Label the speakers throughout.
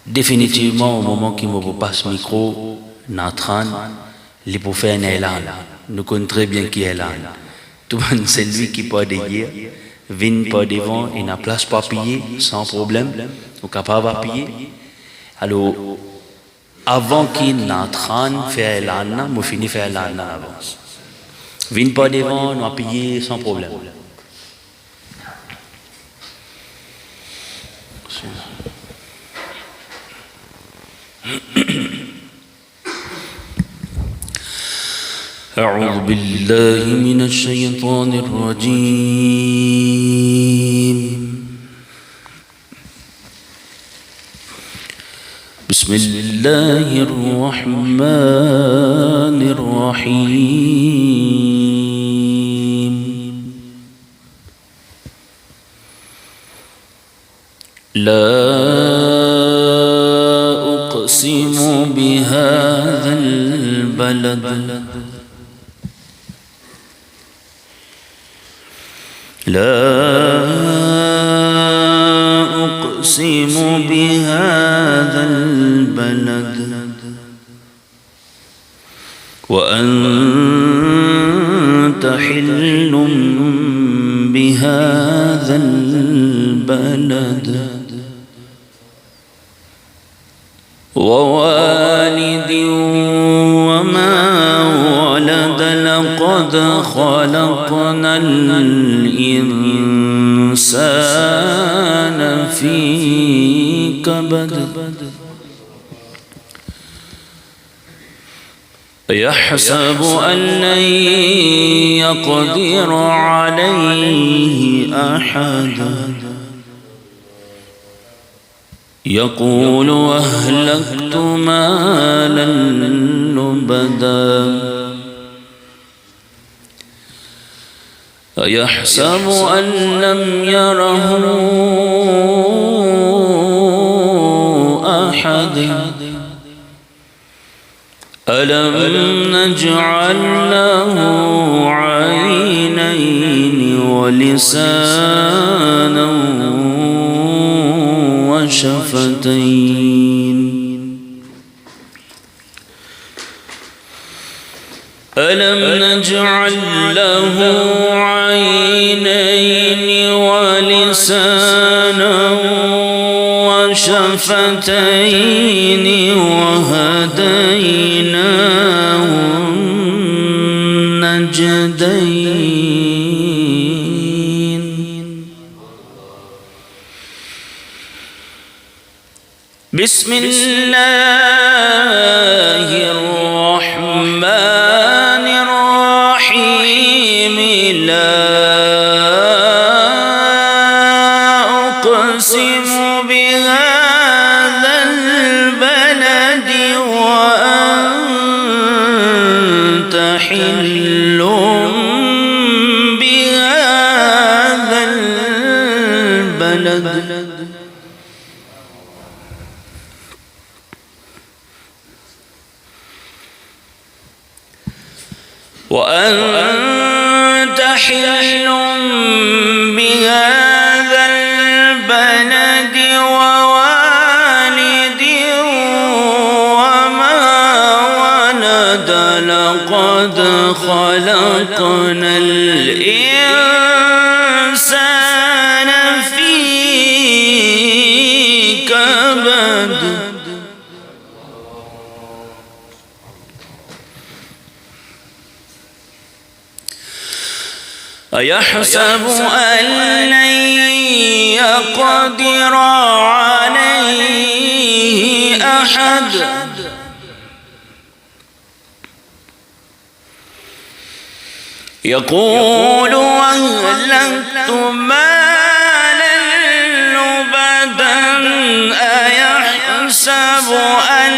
Speaker 1: Définitivement, au moment qu'il me passe le micro, Natran, il peut faire un élan. Nous connaissons très bien qui est là. Tout le monde, c'est lui qui peut dire, vient pas devant, il n'a place pas payer, sans problème, ou capable de payer. Alors, avant qu'il Natran fait élan, nous finissons faire élan en avance. Vient pas devant, nous a payé sans problème. أعوذ بالله من الشيطان الرجيم بسم الله الرحمن الرحيم لا أقسم بهذا البلد لا أقسم بهذا البلد وأنت حل بهذا البلد ووالد وما ولد لقد خلقنا الإنسان في كبد يحسب أن لن يقدر عليه أحد يقول أهلكت مالا لبدا أيحسب أن لم يره أحد ألم نجعل له عينين ولسانا وشفتين ألم نجعل له عينين ولسانا وشفتين وهديناه النجدين بسم الله الرحمن الرحيم لا أقسم بهذا البلد وأنت حل بهذا البلد وأنت حل بهذا البلد ووالد وما ولد لقد خلقنا الإنسان في كبد أيحسب أن لن يقدر عليه أحد يقول أهلكت مالا لبدا أيحسب أن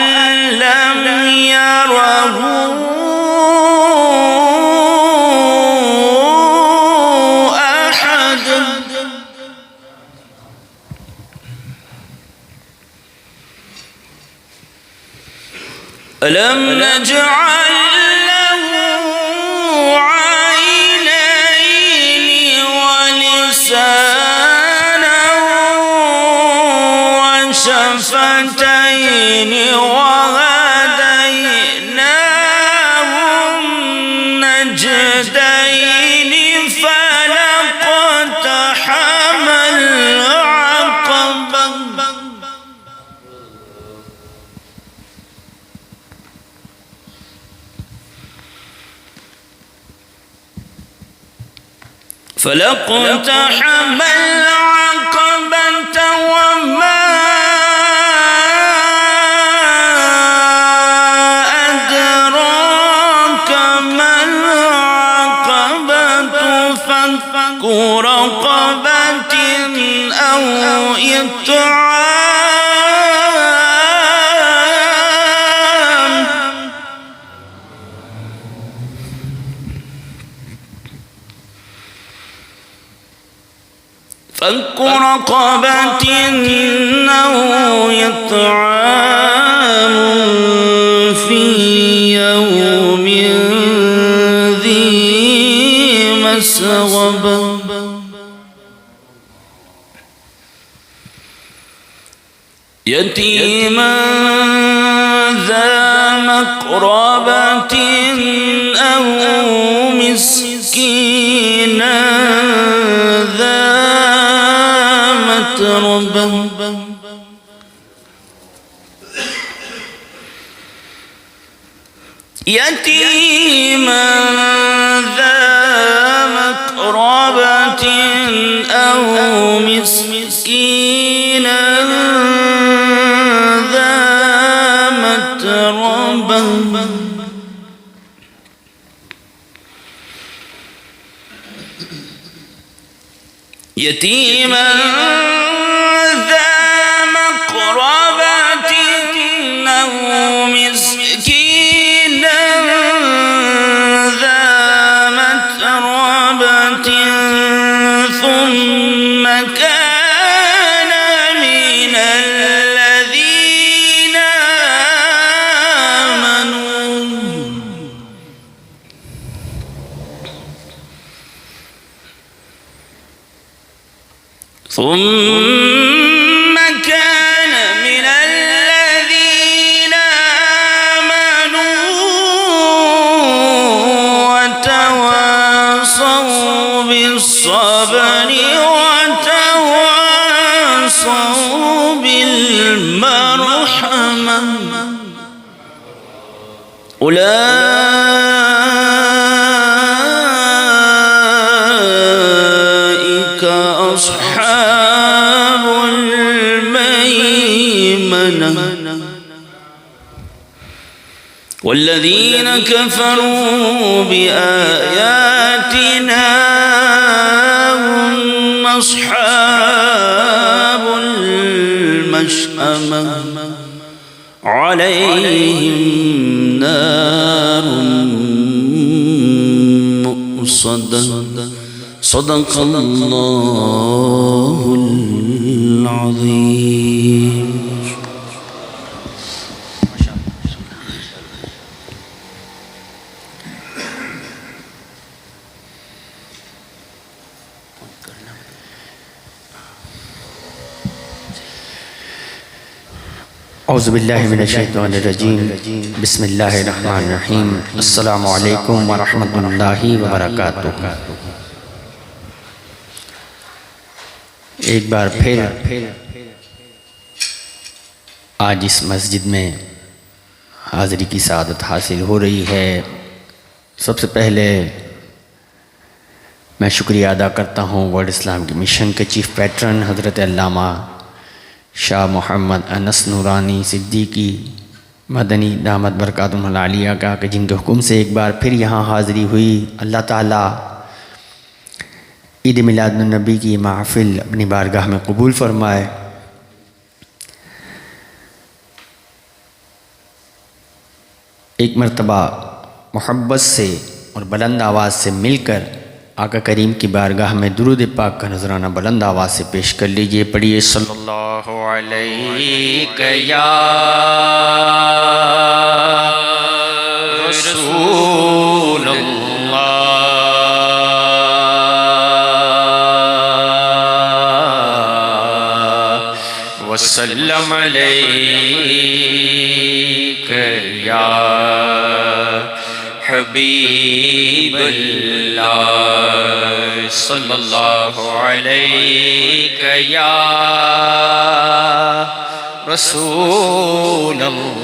Speaker 1: لم يره ألم نجعل له عينين ولسانا شفتين وهديناه النجدين فلاقتحم العقبة فلاقتحم العقبة وما أدراك ما العقبة فك رقبة أو إطعام فك رقبة أو إطعام في يوم ذي مسغبة يتيما ذا مقربة أو مسكينا ذا متربة يتيما ذا مقربة أو مسكينا ذا متربة يتيما ذا مقربة أو مسكينا ذا متربة ثم كان من الذين آمنوا ثم كان من الذين آمنوا وتواصوا بالصبر وتواصوا بالمرحمة أولئك أصحاب الميمنة والذين كفروا بآياتنا هم أصحاب المشأمة عليهم نار مؤصدة صدق الله العظيم.
Speaker 2: اعوذ باللہ من الشیطان الرجیم بسم اللہ الرحمن الرحیم السلام علیکم ورحمۃ اللہ وبرکاتہ۔ ایک بار پھر آج اس مسجد میں حاضری کی سعادت حاصل ہو رہی ہے۔ سب سے پہلے میں شکریہ ادا کرتا ہوں ورلڈ اسلام کی مشن کے چیف پیٹرن حضرت علامہ شاہ محمد انس نورانی صدیقی مدنی دامت برکاتہم العالیہ کا کہ جن کے حکم سے ایک بار پھر یہاں حاضری ہوئی۔ اللہ تعالیٰ عید میلاد النبی کی محفل اپنی بارگاہ میں قبول فرمائے۔ ایک مرتبہ محبت سے اور بلند آواز سے مل کر آقا کریم کی بارگاہ میں درود پاک کا نذرانہ بلند آواز سے پیش کر لیجئے۔ پڑھیے صلی اللہ علیہ یا رسول اللہ وسلم علیک یا حبیب اللہ صلی اللہ علیک یا رسول اللہ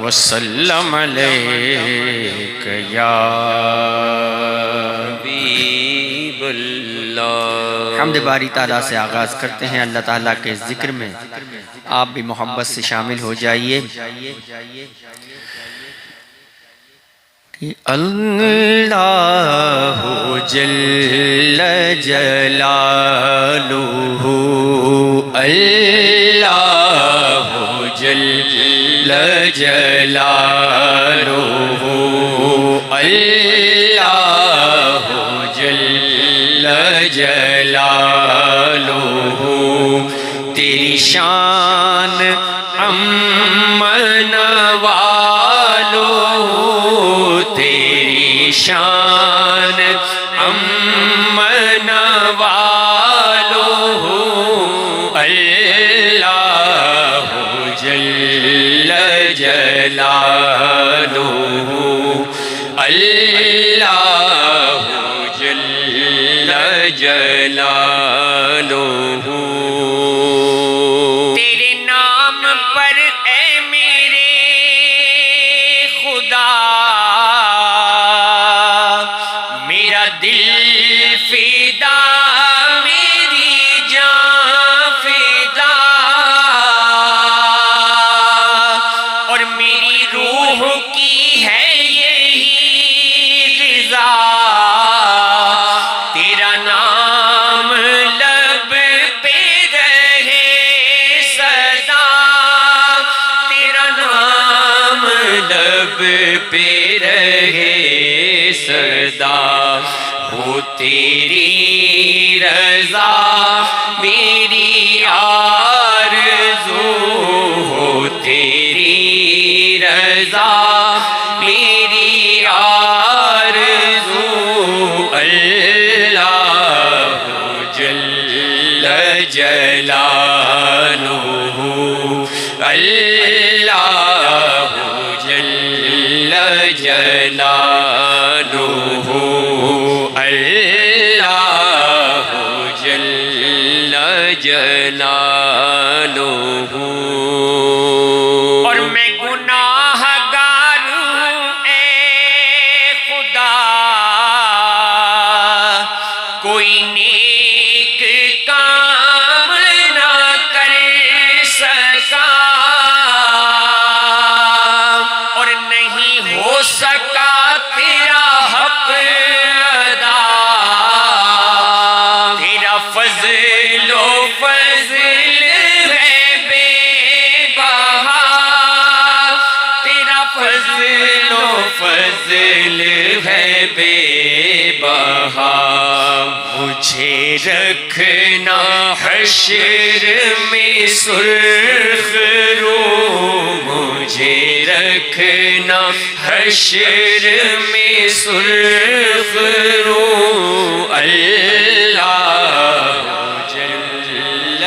Speaker 2: وسلم علیک یا حبیب اللہ۔ حمد باری تعالیٰ سے آغاز کرتے ہیں، اللہ تعالیٰ کے ذکر میں آپ بھی محبت سے شامل ہو جائیے۔ اللہ جل جلالہ، اللہ جل جلالہ، اللہ جل جلالہ، تیری شان امن والو، تیری شان امن والو، اللہ جل جلالہ، اللہ جل جلالہ۔ تیرے نام پر اے میرے خدا میرا دل فدا، میری جان فدا، اور میری روح کی ہے یہی غذا، تیرا نام لب پہ رہے سدا، تیرا نام لب پہ رہے سدا، ہو تیری رضا میری آرزو، ہو تیری رضا میری آرزو، اللہ جل جلالہ، اللہ جل جلالہ، اللہ جل جلالہ۔ اور میں گناہ گار ہوں اے خدا، کوئی نیک کام نہ کر سکا، اور نہیں ہو سکا تیرا حق ادا، تیرا فضل و فضل ہے بے بہا، تیرا فضل و فضل ہے بے بہا، مجھے رکھنا حشر میں سرخ رو، مجھے رکھنا حشر میں سرخ رو، اللہ جل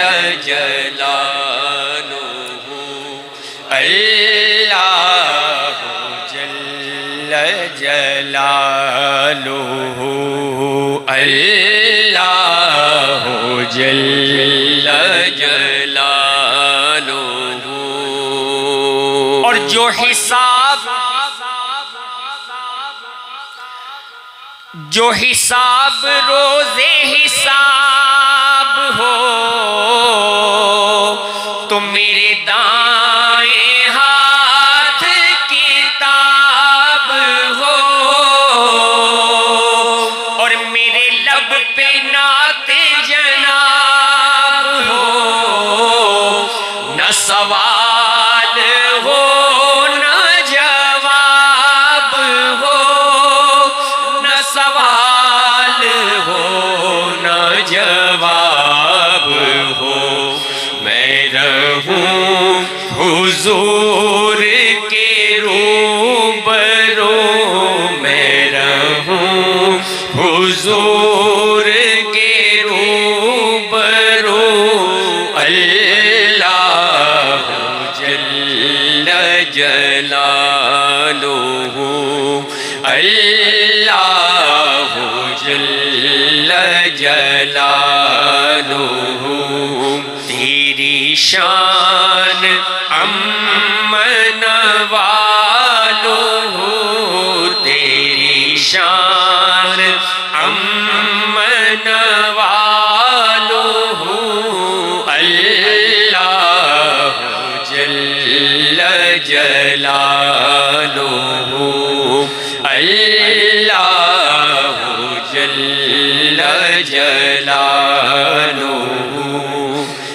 Speaker 2: جلالہ، اللہ جل جلالہ، اللہ جل جلالہ۔ اور جو حساب روزے حساب ہو، تو میرے دائیں ہاتھ کتاب ہو، اور میرے لب پہ نعت جناب ہو، نہ سوال ہو نہ جواب ہو، نہ سوال ہو نہ جواب ہو، میں رہوں حضور کے روبرو، میں رہوں حضور کے روبرو، روبرو اللہ جل جلالہ، اللہ جل جلالہ، تیری شان امن والو، تیری شان امن والو، اللہ جل جلالہ، اللہ جل جلالہ،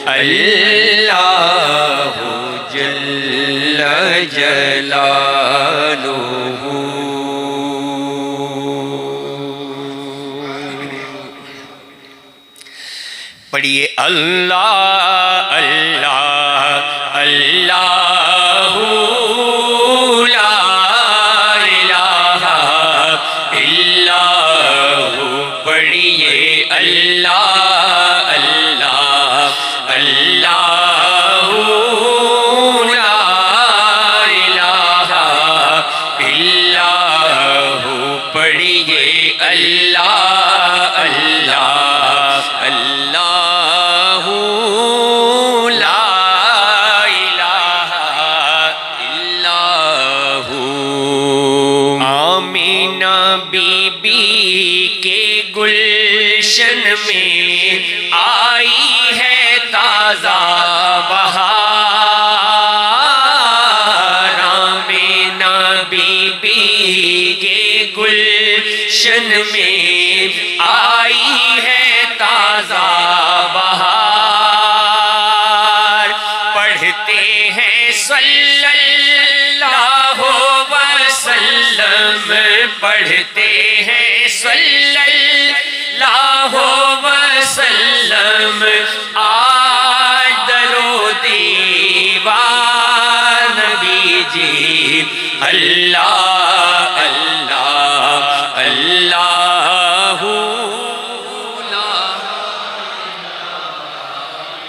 Speaker 2: اللہ جل جلالہ۔ پڑھیے اللہ اللہ اللہ لا الہ الا ہو، پڑھیے اللہ اللہ اللہ لا الہ الا ہو، پڑھیے اللہ اللہ اللہ لا الہ الا ہو۔ آمینہ بی بی کے گلشن میں آئی ہے تازہ بہار، آمینہ بی بی کے گلشن میں آئی ہے تازہ بہار، پڑھتے ہیں صلی اللہ وسلم، پڑھتے ہیں صلی اللہ وسلم، آج درو دیوار نبی جی، اللہ اللہ اللہ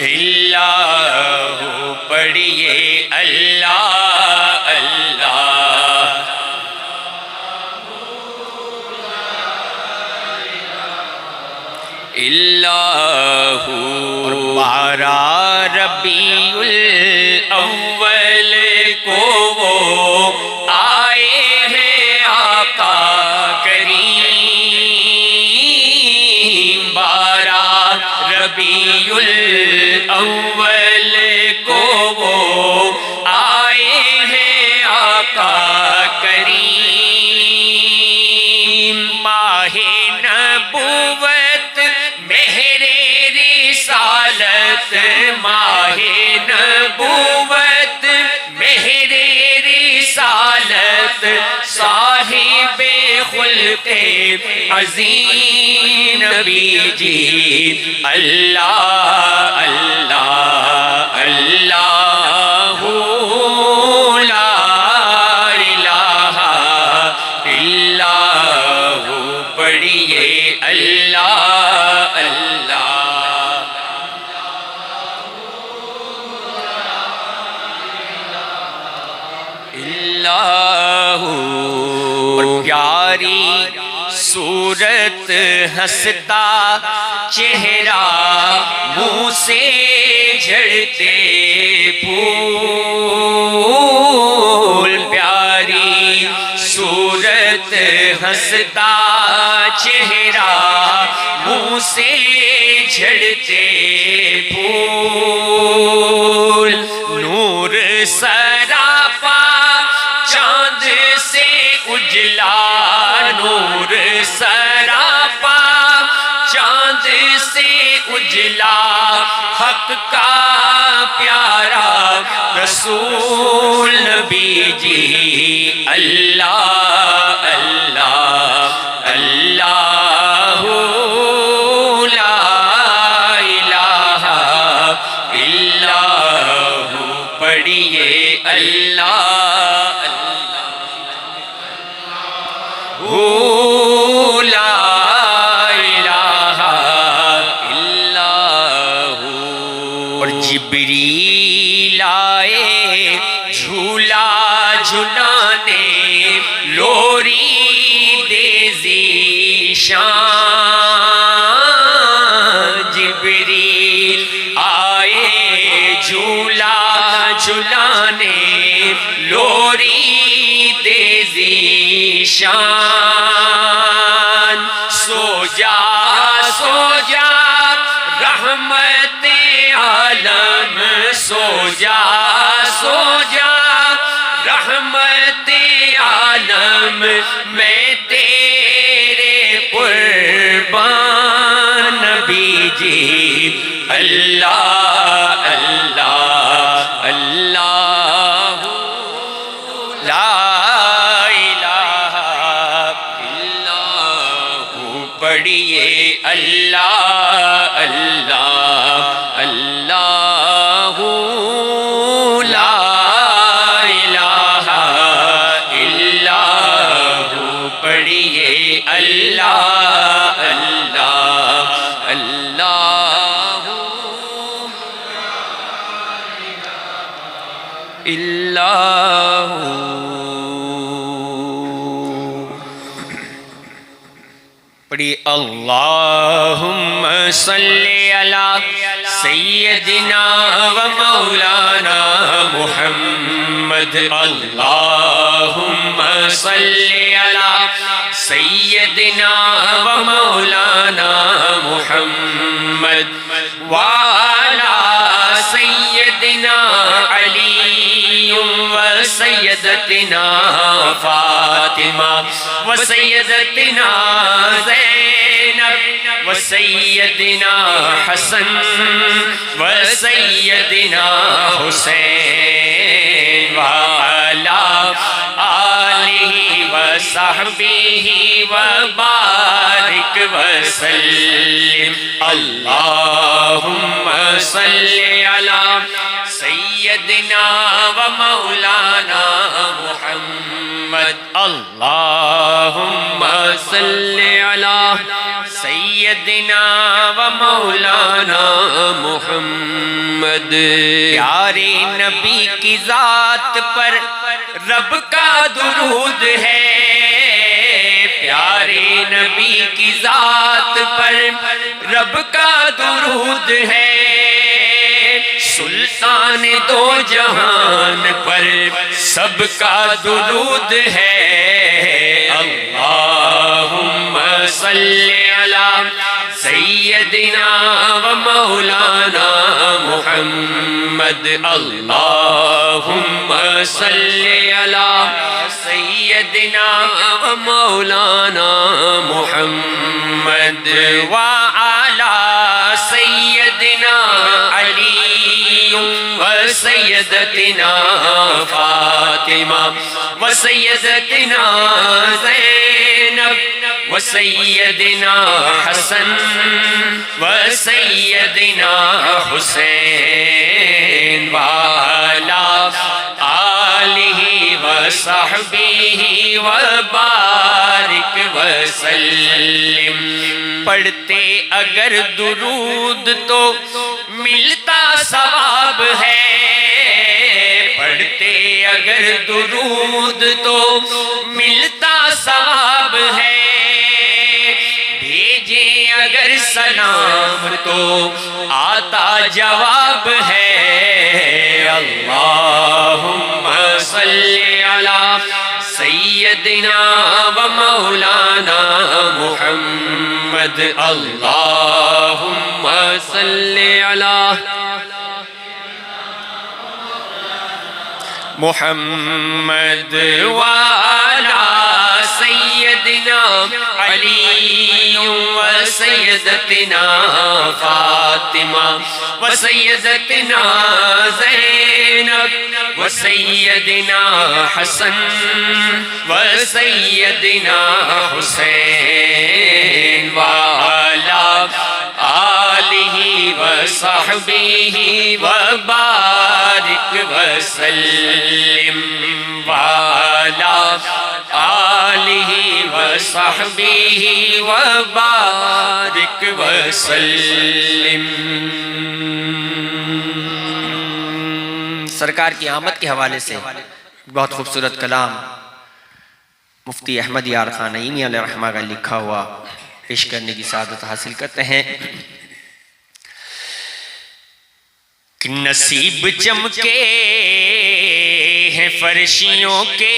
Speaker 2: اللہ، پڑھیے اللہ اللہ اللہ۔ بارہ ربیع الاول کو وہ آئے ہیں آقا کریم، بارہ ربیع الاول کو وہ آئے ہیں آقا کریم، ماہ نبوت مہر رسالت، ماہ نبوت مہر رسالت، صاحب خلق عظیم نبی جی، اللہ اللہ اللہ لا الہ الا ہو، پڑھیے اللہ اللہ اللہ۔ اور پیاری صورت ہنستا چہرہ منہ سے جھڑتے پھول، پیاری صورت ہنستا چہرہ منہ سے جھڑتے پھول، نور سراپا چاند سے اجلا، نور سراپا چاند سے اجلا، حق کا پیارا رسول نبی جی، اللہ اللہ اللہ لا الہ الا ہو، پڑھیے اللہ اللہ لا الہ
Speaker 3: جبریل آئے جھولا جھلانے لوری دے ذیشان جبریل آئے جھولا جھلانے لوری دے ذیشان سو جا رحمت عالم سو جا رحمت عالم میں تیرے قربان نبی جی اللہ اللہ اللہ لا الہ الا ہو پڑھیے اللہ اللہ اللہ لا الہ الا ہو پڑھیے اللہ اللہ اللہ اللہ پڑھی اللہم صلی علی سیدنا و مولانا محمد اللہم صلی علی سیدنا و مولانا محمد وعلا سیدنا علی وسیدتنا فاطمہ وسیدتنا زینب وسیدنا حسن وسیدنا حسین وعلا آلہ وصحبہ وبارک وسلم اللہم صلی علی سیدنا و مولانا محمد اللہم صلی علی سیدنا و مولانا محمد پیارے نبی کی ذات پر رب کا درود ہے پیارے نبی کی ذات پر رب کا درود ہے سلطان دو جہان پر سب کا درود ہے اللہم صلی علی سیدنا و مولانا محمد اللہم صلی علی سیدنا و مولانا محمد وعلا سیدنا علی وسیدتنا فاطمہ وسیدتنا زینب وسیدنا حسن وسیدنا حسین وعلا آلہ وصحبہ وبارک وسلم پڑھتے اگر درود تو ملتا ثواب ہے پڑھتے اگر درود تو ملتا ثواب ہے بھیجیں اگر سلام تو آتا جواب ہے اللہم صلی علی سیدنا و مولانا محمد اللہم صلی علی محمد وعلا سیدنا علی وسیدتنا فاطمہ وسیدتنا زینب وسیدنا حسن وسیدنا حسین وعلا آلہ وصحبہ وبارک وسلم وعلا آلہ وصحبہ وبارک وسلم سرکار کی آمد کے حوالے سے بہت خوبصورت کلام مفتی احمد یار خان نعیمی علیہ رحمہ کا لکھا ہوا پیش کرنے کی سعادت حاصل کرتے ہیں کہ نصیب چمکے ہیں فرشیوں کے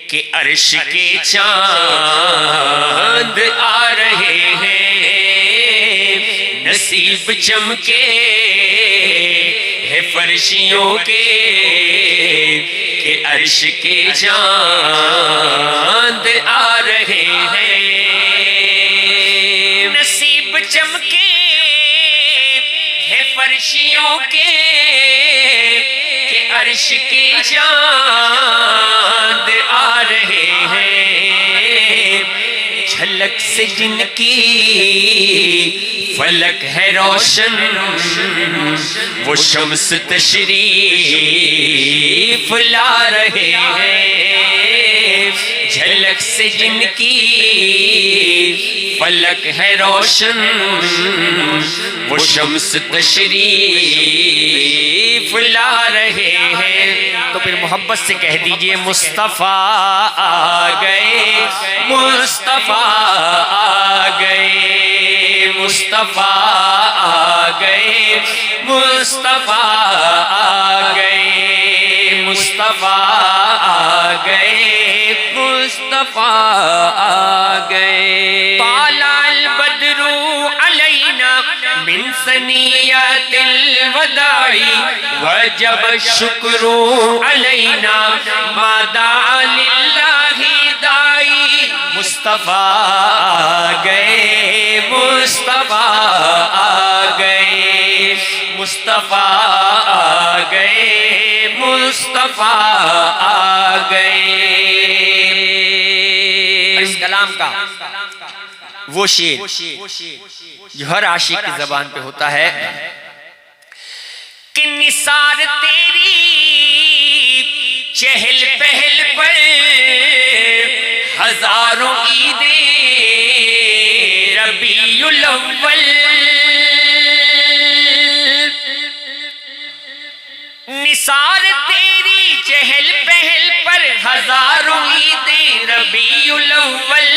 Speaker 3: کہ عرش کے چاند آ رہے ہیں نصیب چمکے ہیں فرشیوں کے کہ عرش کے چاند آ رہے ہیں نصیب چمکے ہیں فرشیوں کے کہ عرش کے چاند آ رہے ہیں جھلک سے جن کی فلک ہے روشن وہ شمس تشریف لا رہے ہیں جھلک سے جن کی فلک ہے روشن وہ شمس تشریف لا رہے ہیں تو پھر محبت سے کہہ دیجئے مصطفیٰ آ گئے مصطفیٰ آ گئے مصطفیٰ آ گئے مصطفیٰ آ گئے مصطفیٰ آ گئے مصطفیٰ آ گئے طلع البدر علینا من ثنیات الوداع وجب الشکر علینا ما دعا للہ داعی مصطفیٰ آ گئے مصطفیٰ آ گئے مصطفیٰ آ گئے مصطفیٰ آ گئے اس کلام کا وہ شعر جو ہر عاشق کی زبان پہ ہوتا ہے کہ نثار تیری چہل پہل پر ہزاروں عیدیں ربیع الاول نثار تیری چہل پہل پر ہزاروں عیدیں ربیع الاول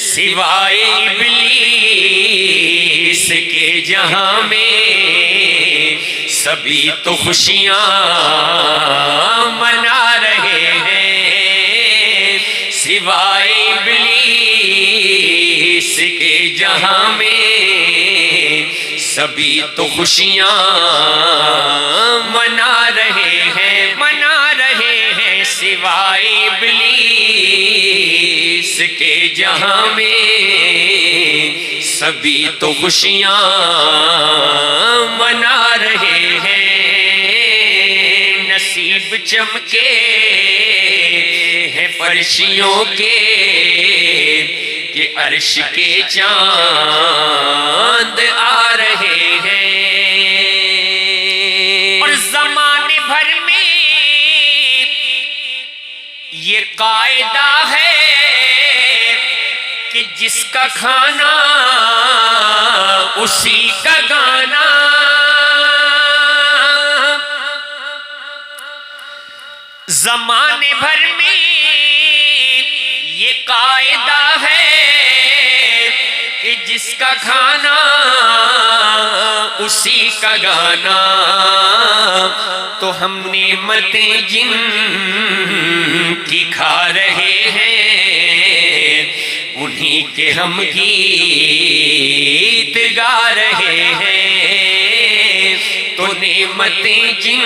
Speaker 3: سوائے ابلیس کے جہاں میں سبھی تو خوشیاں منا رہے ہیں سوائے ابلیس کے جہاں میں سبھی تو خوشیاں منا رہے ہیں سوائے ابلیس کے جہاں میں سبھی تو خوشیاں منا رہے ہیں نصیب چمکے ہیں فرشیوں کے کہ عرش کے چاند آ رہے ہیں اور زمانے بھر میں یہ قاعدہ ہے کہ جس کا کھانا اسی کا گانا زمانے بھر میں یہ قاعدہ ہے کہ جس کا کھانا اسی کا گانا تو ہم نعمتیں جن کی کھا رہے ہیں انہی کے ہم گیت گا رہے ہیں تو نعمتیں جن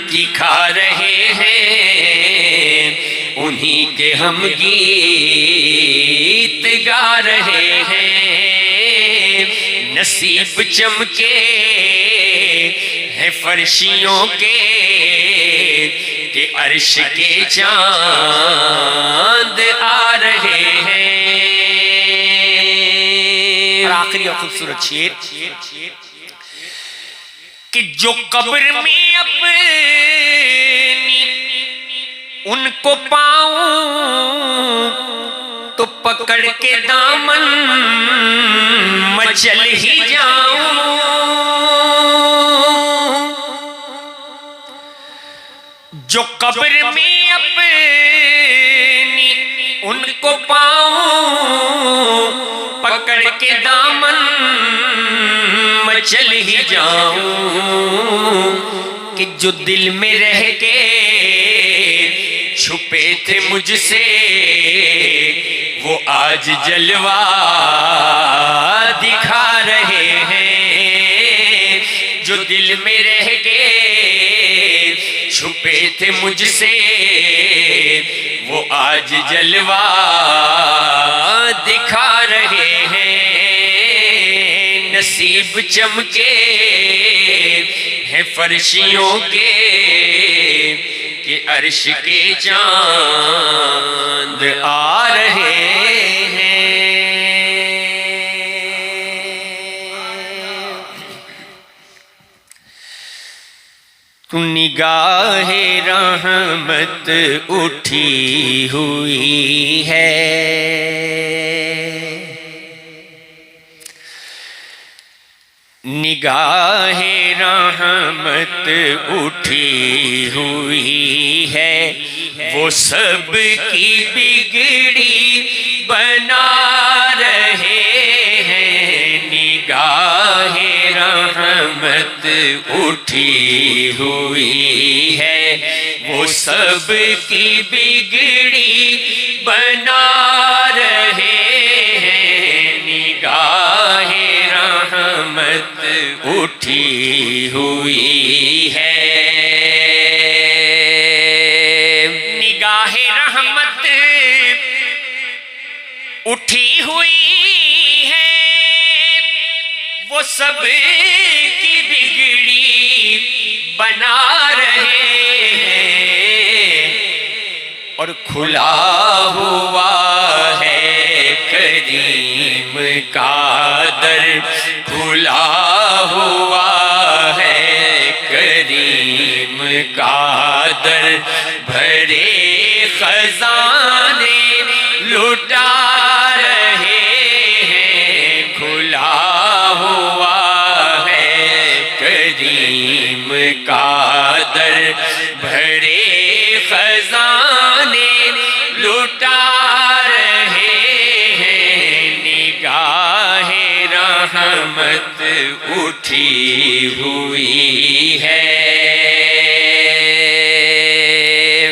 Speaker 3: کی کھا رہے ہیں انہی کے ہم گیت گا رہے ہیں نصیب چمکے ہیں فرشیوں کے کہ عرش کے چاند آ رہے ہیں اور آخری اور خوبصورت شعر کہ جو قبر میں اپنی ان کو پاؤں تو پکڑ کے دامن مچل ہی جاؤں، جو قبر میں اپنی ان کو پاؤں، پکڑ کے دامن مچل ہی جاؤں، کہ جو دل میں رہ کے چھپے تھے مجھ سے وہ آج جلوہ دکھا رہے ہیں، جو دل میں رہ کے چھپے تھے مجھ سے وہ آج جلوہ دکھا رہے ہیں، نصیب چمکے ہیں فرشیوں کے کہ عرش کے چاند آ رہے ہیں۔ تو نگاہ رحمت اٹھی ہوئی ہے، نگاہ رحمت اٹھی ہوئی ہے، وہ سب کی بگڑی بنا رہے ہیں، نگاہ رحمت اٹھی ہوئی ہے، وہ سب کی بگڑی بنا رہے ہیں، نگاہ رحمت اٹھی ہوئی ہے، نگاہ رحمت اٹھی ہوئی ہے، وہ سب کی بگڑی بنا رہے ہیں، اور کھلا ہوا ہے کریم کا در، کھلا ہوا ہے کریم کا در، بھرے خزانے لٹا رہے ہیں، کھلا ہوا ہے کریم کا در، بھرے خزانے لٹا رہے ہیں، نگاہ رحمت اٹھی ہوئی ہے،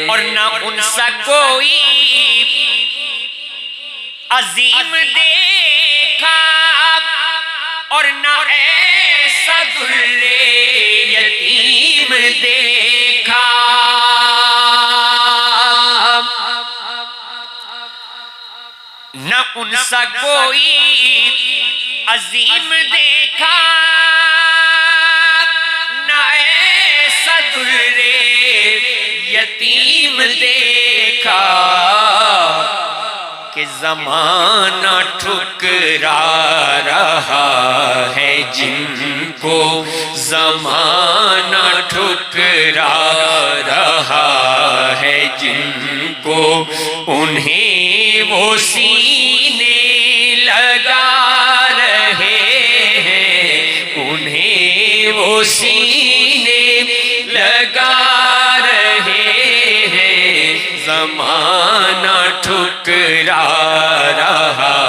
Speaker 3: اور نہ ان سا کوئی عظیم دیکھا، اور نہ ایسا در یتیم دیکھا، نہ ان سا کوئی عظیم دیکھا، نہ ایسا در یتیم دیکھا، کہ زمانہ ٹھکرا رہا ہے جن کو، زمانہ ٹھکرا رہا ہے جن کو، انہیں وہ سینے لگا رہے ہیں، انہیں وہ سینے لگا رہے ہیں، زمانہ ٹھکرا رہا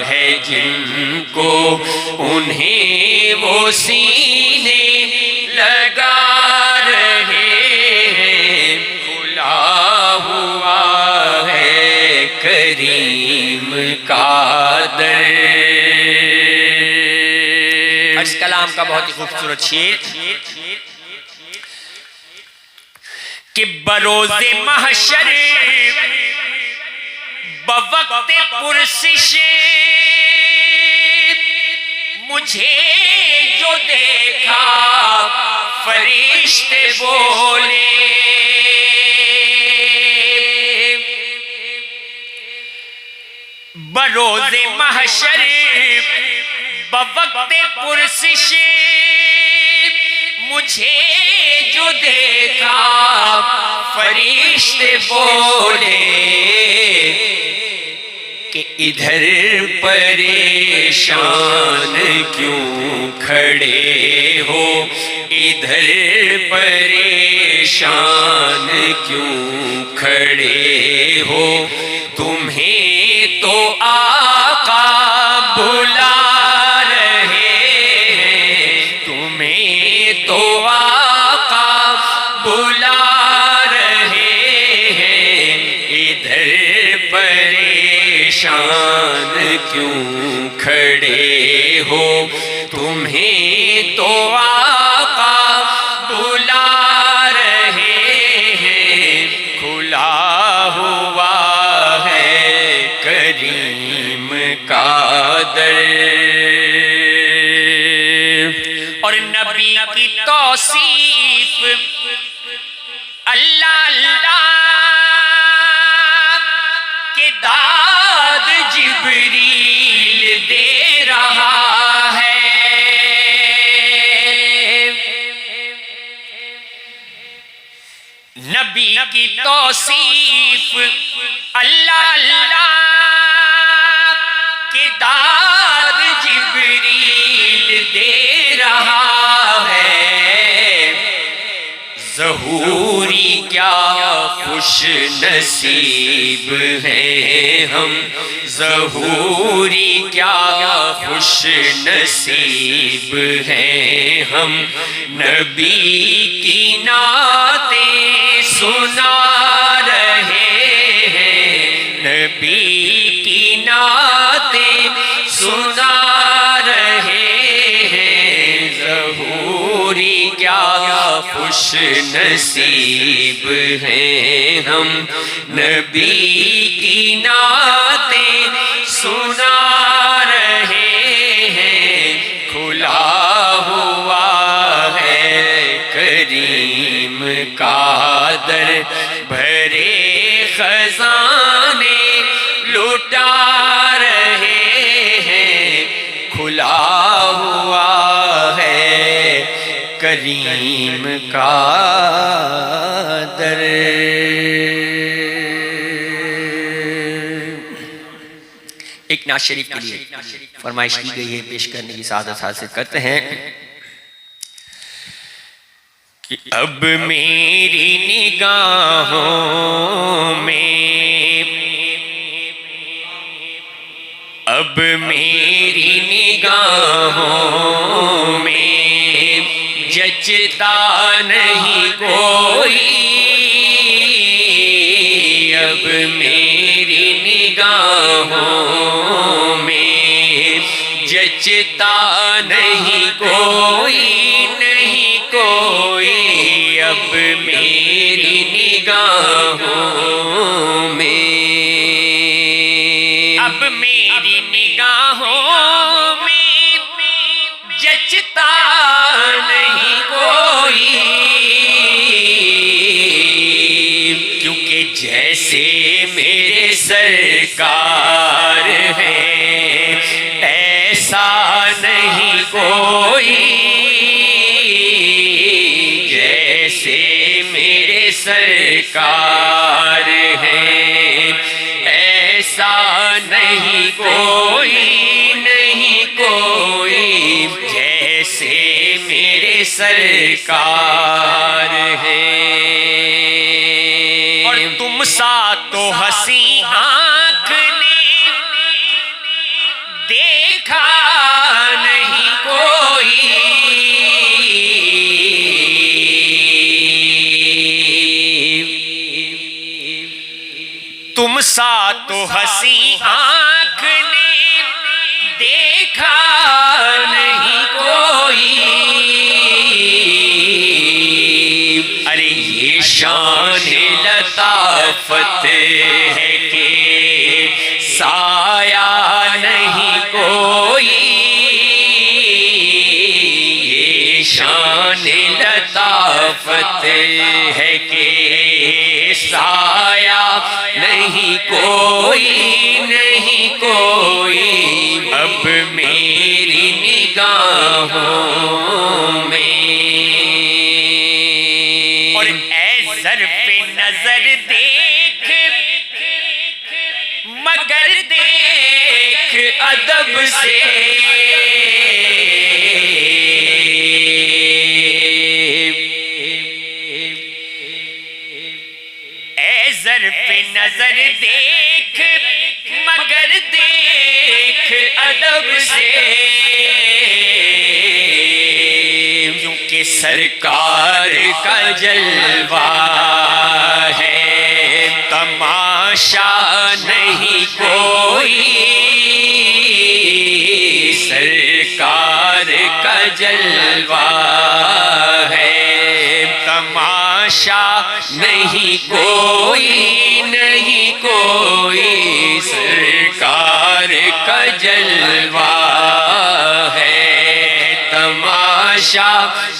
Speaker 3: ہے جن کو، انہیں وہ سینے لگا رہے ہیں، کھلا ہوا ہے کریم کا در۔ اس کلام کا بہت ہی خوبصورت شعر کہ بروز محشر بوقت پرسش مجھے جو دیکھا فرشتے بولے، بروز محشر بوقت پرسش مجھے جو دیکھا فرشتے بولے، کہ ادھر پریشان کیوں کھڑے ہو، ادھر پریشان کیوں کھڑے ہو، تمہیں تو آقا بلا رہے ہیں، تمہیں تو آقا بلا رہے ہیں، ادھر پریشان کیوں کھڑے ہو، تمہیں تو آقا بلا رہے ہیں، کھلا ہوا ہے کریم کا در، اور نبی کی توصیف اللہ اللہ کے داد جبریل دے رہا ہے، نبی کی توصیف اللہ اللہ کے داد جبریل دے رہا ہے، ظہوری کیا خوش نصیب ہیں ہم، ظہوری کیا خوش نصیب ہیں ہم، نبی کی نعتیں سنا رہے ہیں، نبی کی نعتیں سنا رہے ہیں، ظہوری کیا خوش نصیب ہیں ہم، نبی کی نعتیں سنا رہے ہیں، کھلا ہوا ہے کریم کا در، بھرے خزانے لٹا رہے ہیں، کھلا ہوا ہے کریم کا در۔ ایک نعت شریف کے لیے فرمائش کی گئی ہے، پیش کرنے کی سعادت حاصل کرتے ہیں کہ اب میری نگاہوں میں، اب میری نگاہوں میں جچتا نہیں کوئی، اب میری نگاہوں میں جچتا نہیں کوئی، نہیں کوئی، اب میری نگاہوں میں، اب میری نگاہوں میں جچتا نہیں کوئی، کیونکہ جیسے میرے سرکار ہیں ایسا نہیں کوئی، جیسے میرے سرکار ہیں ایسا نہیں کوئی، نہیں کوئی، جیسے میرے سرکار ہیں، اور تم سا تو ہنسی آنکھ نے دیکھا نہیں کوئی، تم سا تو ہنسی آنکھ نے دیکھا نہیں کوئی، ارے یہ شان لطافت ہے کہ سایہ نہیں کوئی، یہ شان لطافت ہے کہ سایہ نہیں کوئی، نہیں کوئی، اب میری نگاہوں میں، اور اے ظرف نظر دیکھ مگر دیکھ ادب سے اے ظرف نظر دیکھ مگر دیکھ ادب سے، کیونکہ سرکار کا جلوہ ہے تماشا نہیں کوئی، سرکار کا جلوہ ہے تماشا نہیں کوئی، نہیں کوئی، سرکار کا جلوہ ہے تماشا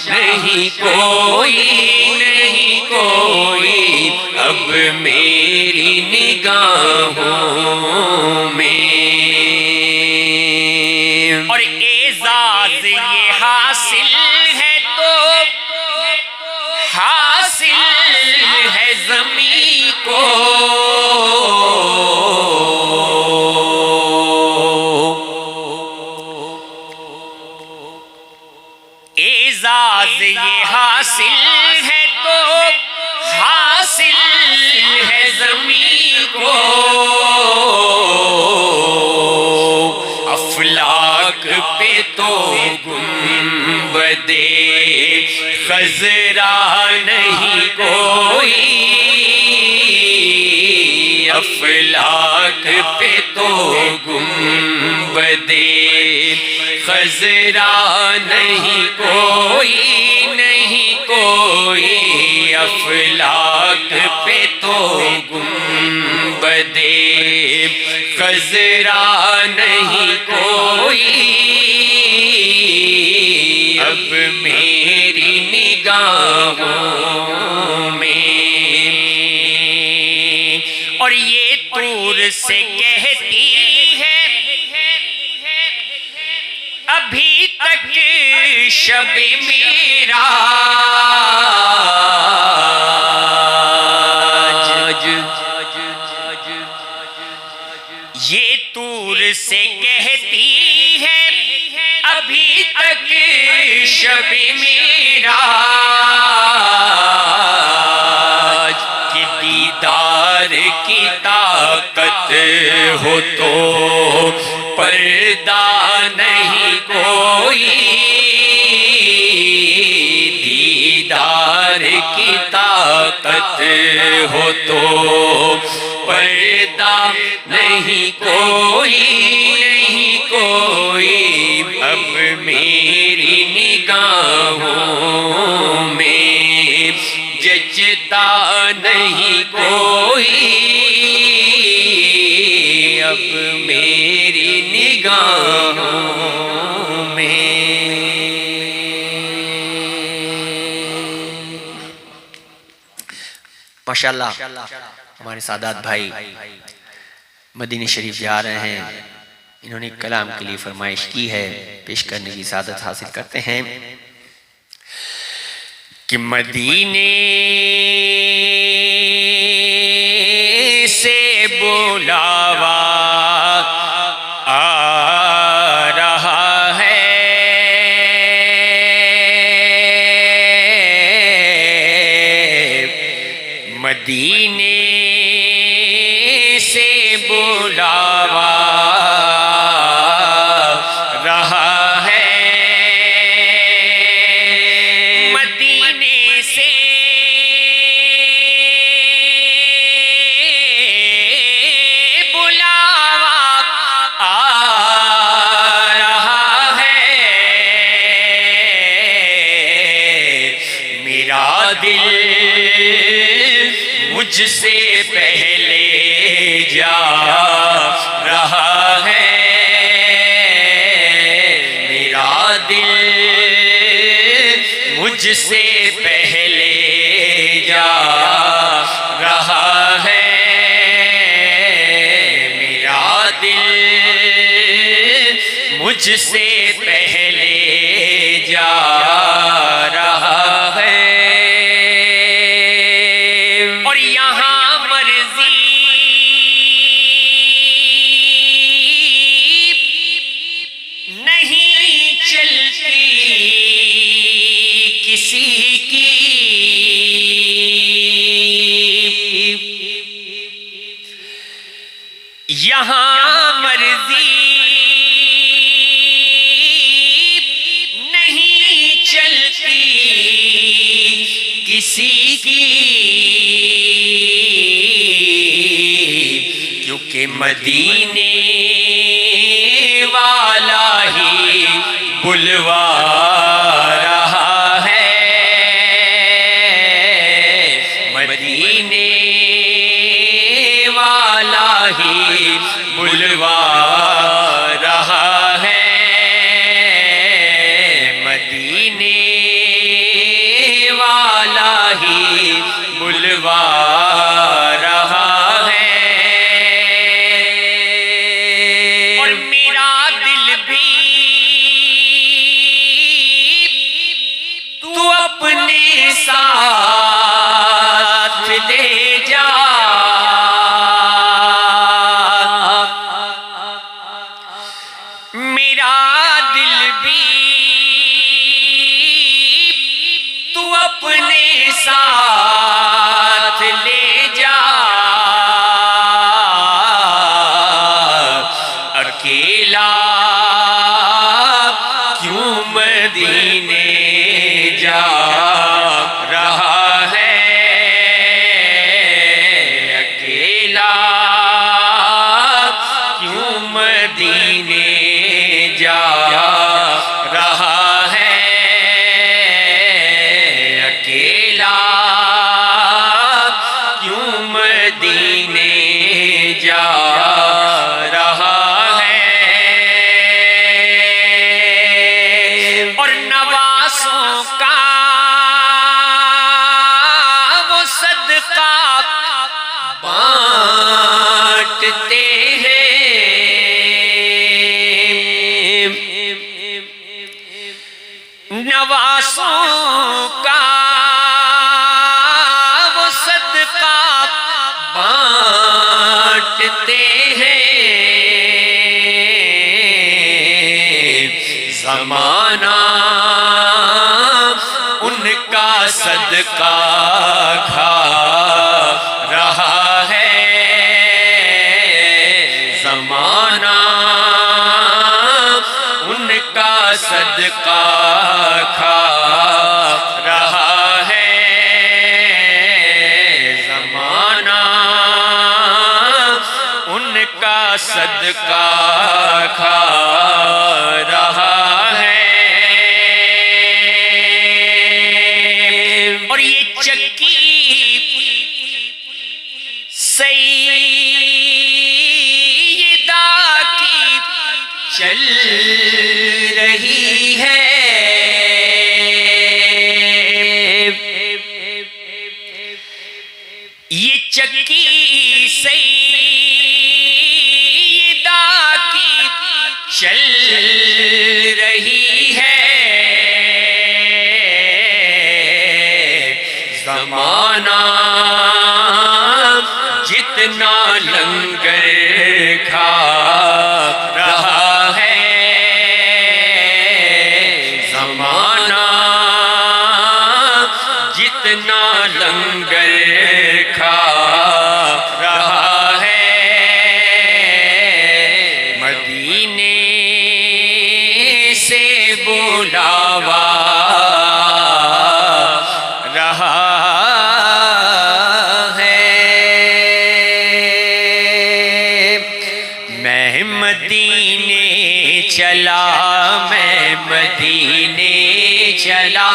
Speaker 3: نہیں کوئی، نہیں کوئی، اب میری نگاہوں میں اور اعزاز یہ حاصل ہے تو حاصل ہے زمین کو، اعزاز یہ حاصل ہے تو حاصل ہے زمین کو، افلاک پہ تو گنبدِ خضرا نہیں کوئی، افلاک پہ تو گنبدِ خضرا نہیں کوئی، نہیں کوئی، افلاک پہ تو گنبدِ خضرا نہیں کوئی، اب میری نگاہوں میں اور یہ طور سے کہتی ہے ابھی تک شب معراج، یہ طور سے کہتی ہے ابھی تک شب معراج، کہ دیدار کی طاقت ہو تو پردہ نہیں کوئی، دیدار کی طاقت ہو تو پردہ نہیں کوئی، نہیں کوئی، اب میری نگاہوں میں جچتا نہیں کوئی، اب میری نگاہوں میں ماشاءاللہ ہمارے سادات بھائی مدینہ شریف جا رہے ہیں، انہوں نے کلام کے لیے فرمائش کی ہے، پیش کرنے کی سعادت حاصل کرتے ہیں کہ مدینے سے بلاوا آ رہا ہے، مدینے سے بلاوا رہا ہے، مدینے سے بلاوا آ رہا ہے، میرا دل مجھ سے پہلے جا رہا ہے، میرا دل مجھ سے پہلے جا رہا ہے، میرا دل مجھ سے پہلے جا رہا ہے، اور یہاں مرضی کسی کی یہاں مرضی نہیں چلتی کسی کی، کیونکہ مدینے والا ہی بلوا رہا ہے، مدینے والا ہی بلوا رہا ہے، مدینے والا ہی بلوا رہا ہے، اور میرا دل بھی تو اپنے ساتھ لے جا، میرا دل بھی تو اپنے ساتھ لے جا، اکیلا کیوں مدینے جا رہا ہے، اکیلا کیوں مدینے جا رہا ہے، اکیلا کیوں مدینے جا رہا ہے، اور نواسوں کا وہ صدقہ بانٹتے ہیں، نواسوں کا وہ صدقہ بانٹتے ہیں، زمانہ ان کا صدقہ کھا رہا ہے، زمانہ ان کا صدقہ کھا رہا ہے، زمانہ ان کا صدقہ کھا رہا ہے، اور یہ چکی سیدہ کی چل رہی ہے، یہ چکی سیدہ کی چل رہی ہے، زمانہ جتنا لنگر کھا رہا ہے، زمانہ جتنا لنگر کھا رہا ہے، مدینے سے بلاوا رہا مدینے چلا، میں مدینے چلا،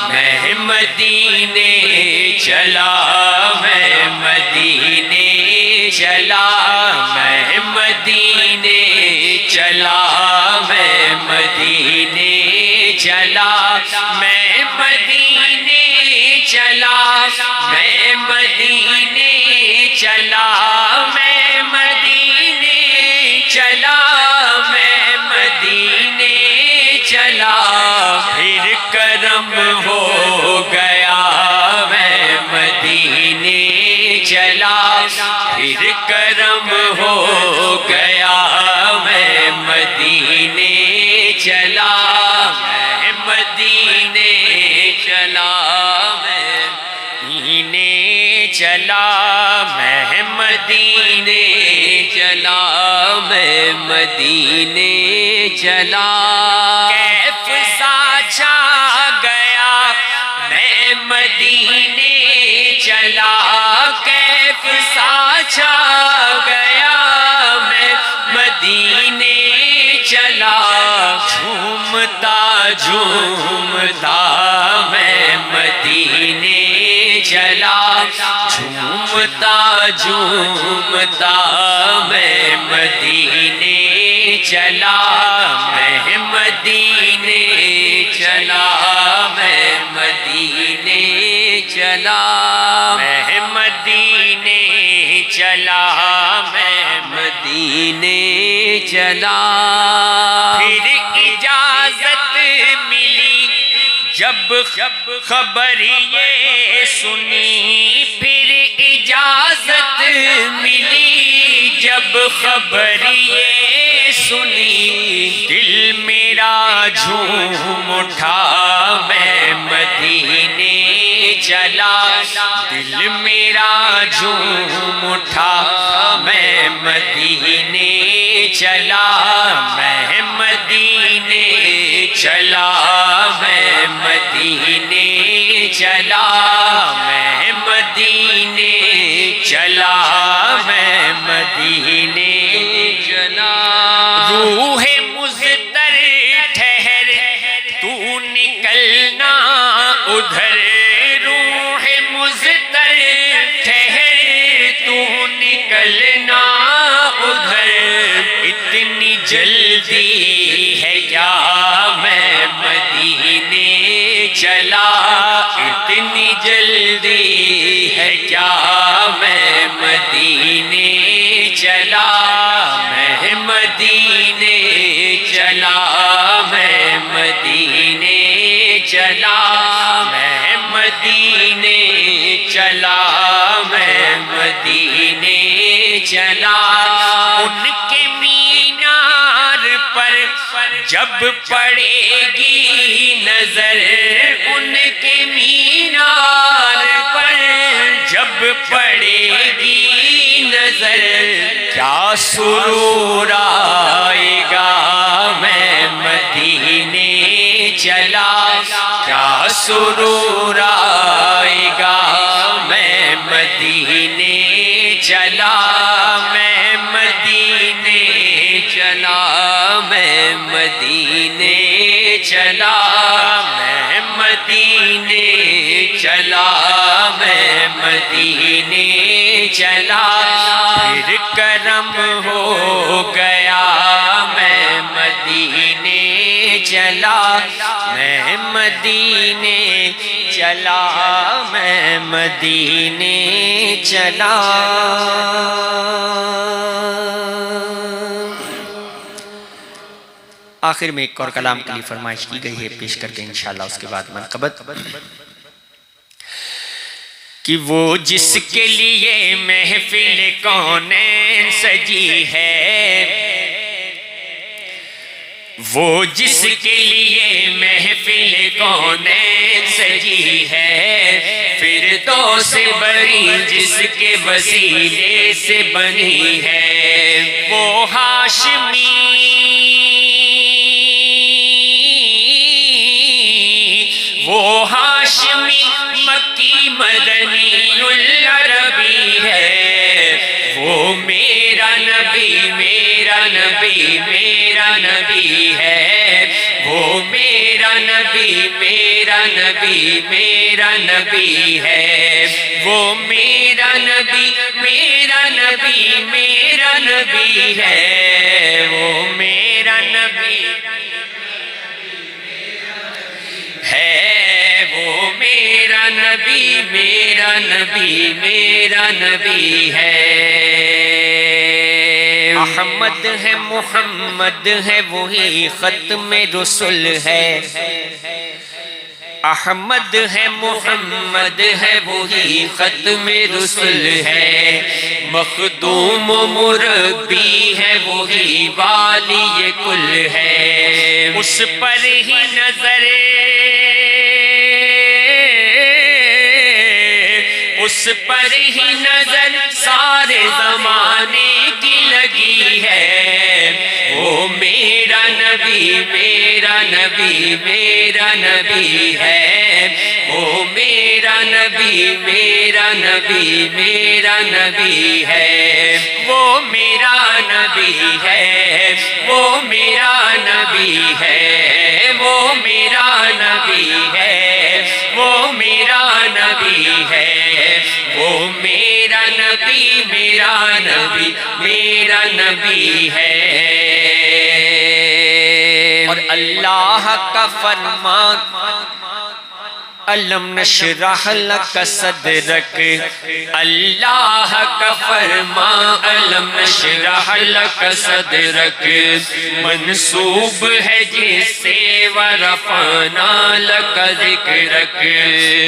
Speaker 3: میں مدینے چلا، میں مدینے چلا، میں مدینے چلا، میں مدینے چلا، میں مدینے چلا، میں مدینے چلا، میں مدینے چلا، میں مدینے چلا، پھر کرم ہو گیا، میں مدینے چلا، پھر کرم ہو گیا، میں مدینے چلا، میں مدینے چلا۔ چلا میں مدینے چلا میں مدینے چلا کیف سا چھا گیا میں مدینے چلا کیف سا چھا گیا میں مدینے چلا جھومتا جھومتا میں مدینے چلا جھومتا جھومتا میں مدینے چلا میں مدینے چلا میں مدینے چلا میں مدینے چلا میں مدینے چلا پھر اجازت ملی جب خبر یہ سنی پھر اجازت ملی جب خبر یہ سنی دل میرا جھوم اٹھا میں مدینے چلا دل میرا جھوم اٹھا میں مدینے چلا میں مدینے چلا میں مدینے چلا میں مدینے چلا میں مدینے چلا روح مضطر ٹھہر تو نکلنا ادھر روح مضطر ٹھہر تو نکلنا ادھر اتنی جلدی ہے کیا میں مدینے چلا اتنی جلدی ہے کیا میں مدینے چلا میں مدینے چلا میں مدینے چلا میں مدینے چلا میں مدینے چلا ان کے مینار پر جب پڑے گی نظر ان کے مینار پر جب پڑے گی نظر کیا سرور آئے گا میں مدینے چلا کیا سرور آئے گا میں مدینے چلا میں مدینے چلا میں مدینے چلا میں مدینے چلا میں مدینے چلا پھر کرم ہو گیا میں مدینے چلا میں مدینے چلا میں مدینے چلا آخر میں ایک اور کلام کے لیے فرمائش کی گئی ہے پیش کر کے انشاءاللہ اس کے بعد منقبت کہ وہ جس کے لیے محفل کونین سجی ہے وہ جس کے لیے محفل کونین سجی ہے فردوس بری جس کے وسیلے سے بنی ہے وہ ہاشمی مکی مدنی العربی ہے وہ میرا نبی میرا نبی میرا نبی ہے وہ میرا نبی میرا نبی میرا نبی ہے وہ میرا نبی میرا نبی میرا نبی ہے وہ میرا نبی ہے وہ میرا نبی میرا نبی میرا نبی ہے احمد ہے محمد ہے وہی ختم رسول ہے احمد ہے محمد ہے وہی ختم رسول ہے مخدوم و مربی ہے وہی والی کل ہے اس پر ہی نظر اس اس پر ہی نظر سارے زمانے کی لگی ہے، وہ میرا نبی میرا نبی میرا نبی ہے، وہ میرا نبی میرا نبی میرا نبی ہے، وہ میرا نبی ہے، وہ میرا نبی ہے، وہ میرا نبی ہے، وہ میرا نبی ہے، وہ میرا نبی میرا نبی میرا نبی ہے۔ اور اللہ کا فرمان ألم نشرح لك صدرك، اللہ کا فرمان ألم نشرح لك صدرك منسوب ہے جس سے ورفعنا لك ذکرك،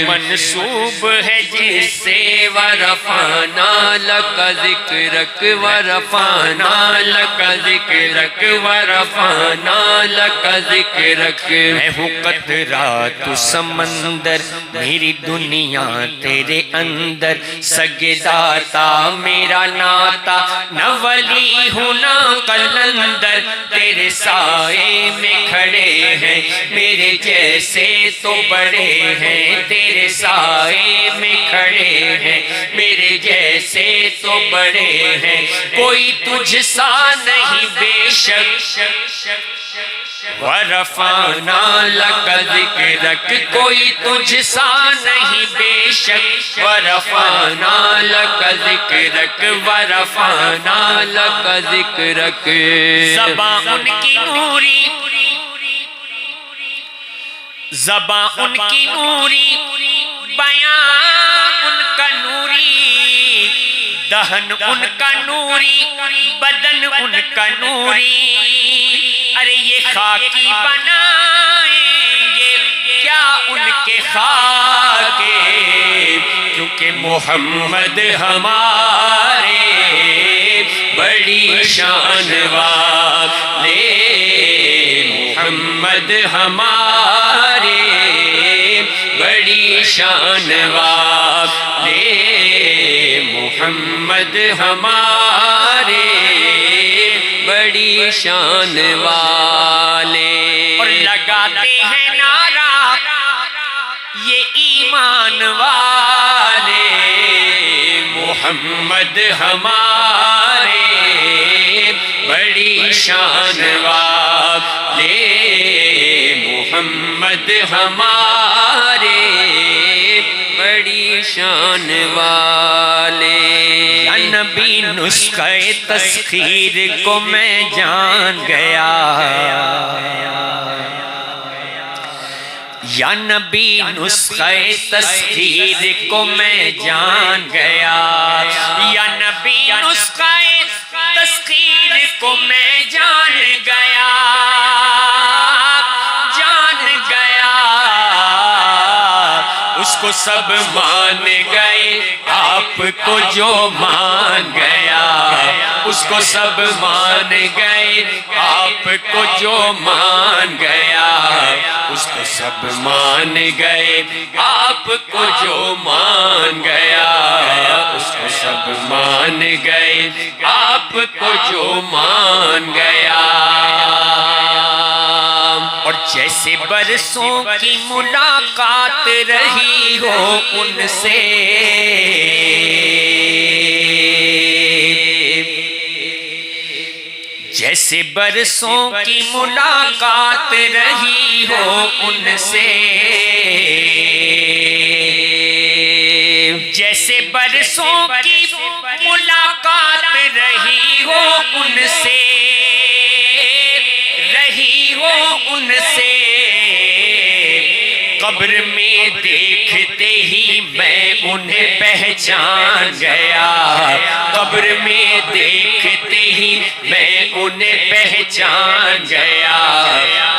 Speaker 3: منسوب ہے جس سے ورفعنا لك ذکرك، ورفعنا لك ذکرك، ورفعنا لك ذکرك۔ میں ہوں قطرات سمندر، میری دنیا تیرے اندر، سجداتا میرا ناتا، نہ ولی ہوں نہ قلندر، تیرے سائے میں کھڑے ہیں میرے جیسے تو بڑے ہیں، تیرے سائے میں کھڑے ہیں میرے جیسے تو بڑے ہیں، کوئی تجھ سا نہیں بے شک، وَرَفَعْنَا لَكَ ذِكْرَكَ، کوئی تجھ سا نہیں بے شک، وَرَفَعْنَا لَكَ ذِكْرَكَ، وَرَفَعْنَا لَكَ ذِكْرَكَ۔ زبان ان کی نوری، زبان ان کی نوری، بیان ان کا نوری، دہن ان کا نوری، بدن ان کا نوری، ارے یہ خاکی بنائیں گے کیا ان کے خاکے، کیونکہ محمد ہمارے بڑی شان والے، محمد ہمارے بڑی شان والے، محمد ہمارے بڑی شان والے۔ اور لگاتے ہیں نعرہ یہ ایمان والے، محمد ہمارے بڑی شان والے، محمد ہمارے بڑی شان والے۔ یا نبی نسخہ تسخیر کو میں جان گیا، یا نبی نسخہ تسخیر کو میں جان گیا، یا نبی نسخہ تسخیر کو میں جان گیا، جان گیا، اس کو سب مان گئے آپ کو جو مان گیا، اس کو سب مان گئے آپ کو جو مان گیا، اس کو سب مان گئے آپ کو جو مان گیا، اس کو سب مان گئے آپ کو جو مان گیا۔ اور جیسے برسوں کی ملاقات رہی ہو ان سے، جیسے برسوں کی ملاقات رہی ہو ان سے، جیسے برسوں کی ملاقات رہی ہو ان سے، رہی ہو ان سے، قبر میں دیکھتے ہی میں انہیں پہچان گیا، قبر میں دیکھتے ہی میں انہیں پہچان گیا،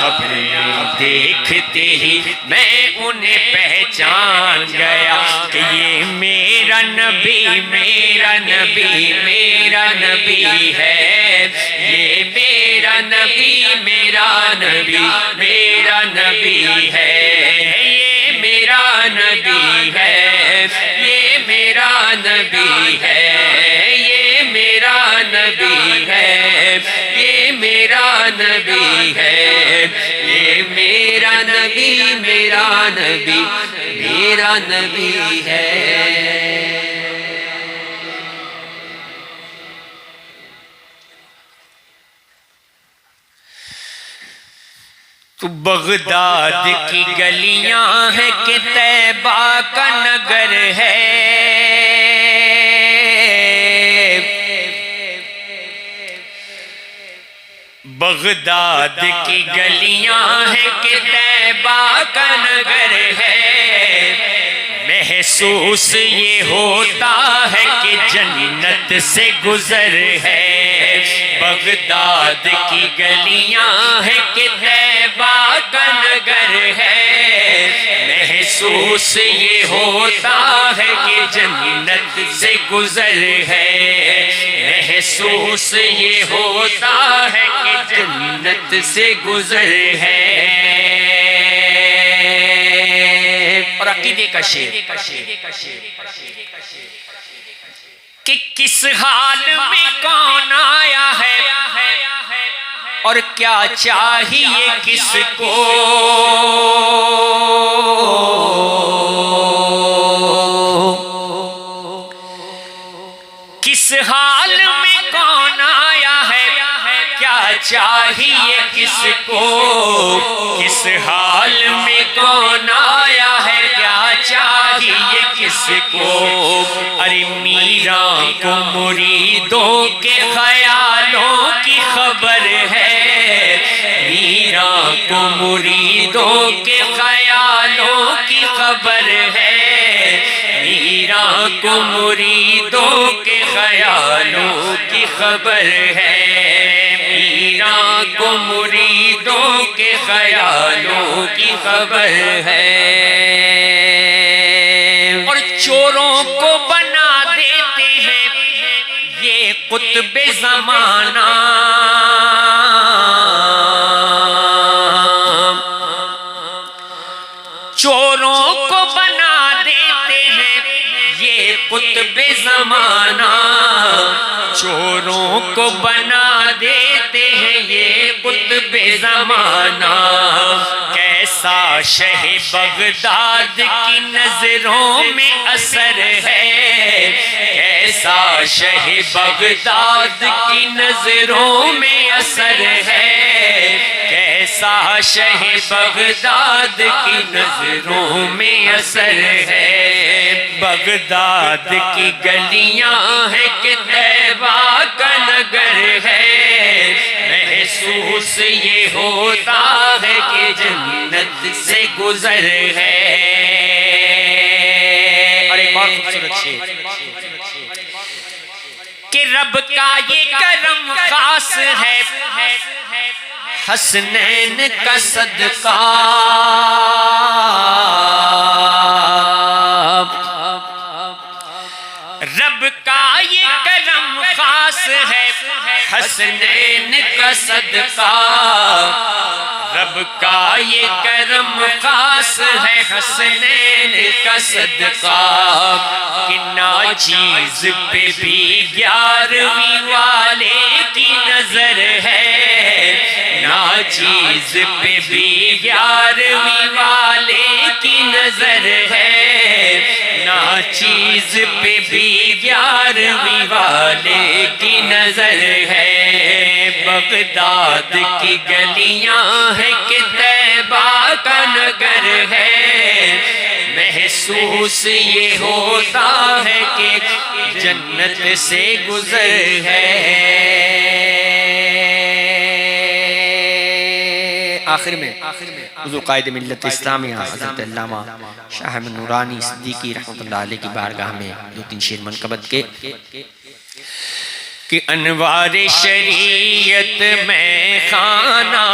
Speaker 3: قبر میں دیکھتے ہی میں انہیں پہچان گیا، کہ یہ میرا نبی میرا نبی میرا نبی ہے، یہ میرا نبی میرا نبی میرا نبی ہے، یہ میرا نبی ہے، یہ میرا نبی ہے، یہ میرا نبی ہے، یہ میرا نبی ہے، یہ میرا نبی، میرا نبی، میرا نبی ہے۔ تو بغداد کی گلیاں ہیں کہ طیبہ کا نگر ہے، بغداد کی گلیاں ہیں کہ طیبہ کا نگر ہے، محسوس یہ ہوتا ہے کہ جنت سے گزر ہے، بغداد کی گلیاں ہیں کہ طیبہ کا نگر ہے، محسوس یہ ہوتا ہے کہ جنت سے گزر ہے، محسوس یہ ہوتا ہے کہ جنت سے گزر ہے۔ اور عقیدے کا شعر کہ کس حال میں کون آیا ہے اور کیا چاہیے کس کو، کس حال میں کون آیا ہے کیا چاہیے کس کو، کس حال میں کون آیا ہے کیا چاہیے کس کو، ارے میراں کو مریدوں کے خیالوں کی خبر ہے، میراں کو مریدوں کے خیالوں کی خبر ہے، میراں کو مریدوں کے خیالوں کی خبر ہے، میراں کو مریدوں کے خیالوں کی خبر ہے، اور چوروں کو بنا دیتے ہیں یہ قطب زمانہ، چوروں کو بنا دیتے ہیں یہ قطب زمانہ، چوروں کو بنا دیتے ہیں یہ قطب زمانہ، کیسا شہ بغداد کی نظروں میں اثر ہے، کیسا شہ بغداد کی نظروں میں اثر ہے، کیسا شہ بغداد کی نظروں میں اثر ہے، بغداد کی گلیاں ہیں کہ طیبہ کا نگر ہے، محسوس یہ ہوتا ہے کہ جنت سے گزر ہے۔ اور ایک اور خوبصورت شعر کہ رب کا یہ کرم خاص ہے حسنین کا صدقہ، رب کا یہ کرم خاص ہے حسنین کا صدقہ، رب کا یہ کرم خاص ہے حسنین کا صدقہ، کہ ناچیز پہ بھی 11ویں والے کی نظر ہے، ناچیز پہ بھی 11ویں والے کی نظر ہے، ناچیز پہ بھی 11ویں والے کی نظر ہے، بغداد کی گلیاں ہیں کہ طیبہ کا نگر ہے، محسوس یہ ہوتا ہے کہ جنت سے گزر ہے۔ آخر میں حضور قائد ملت اسلامیہ حضرت علامہ شاہ احمد نورانی صدیقی رحمۃ اللہ علیہ کی بارگاہ میں 2-3 شعر منقبت کے کہ انوار شریعت میں خانہ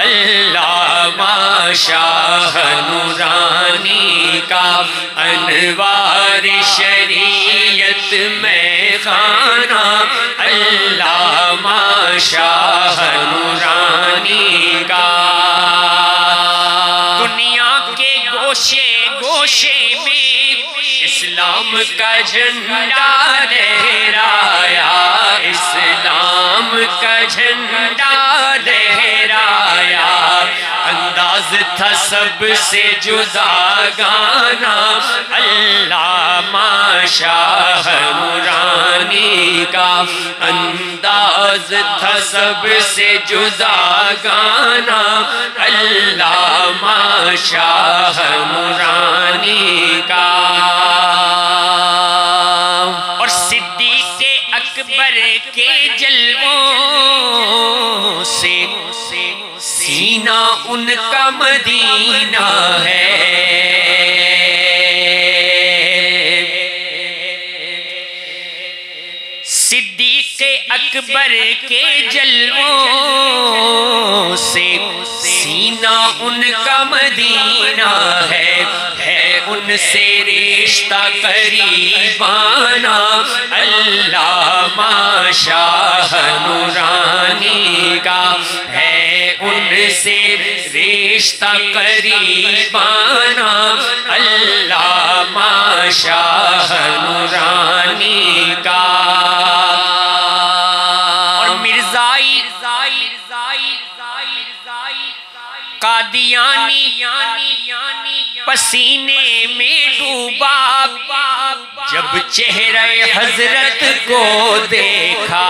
Speaker 3: علامہ شاہ نورانی کا، انوار شریعت میں خانہ علامہ شاہ نورانی کا، دنیا کے گوشے گوشے میں اسلام کا جھنڈا لہرایا، اسلام کا جھنڈا لہرایا، انداز تھا سب سے جدا گانا، علامہ شاہ نورانی کا انداز تھا سب سے جدا گانا، علامہ شاہ نورانی کا۔ اور صدیق اکبر کے جلووں سے سینہ ان کا مدینہ ہے، صدیق اکبر کے جلووں سے سینہ ان کا مدینہ ہے ان سے رشتہ قریبانہ، علامہ شاہ نورانی کا ہے ان سے رشتہ قریبانہ، علامہ شاہ نورانی کا۔ اور مرزائی قادیانی پسینے میں ڈوبا، جب چہرہ حضرت کو دیکھا،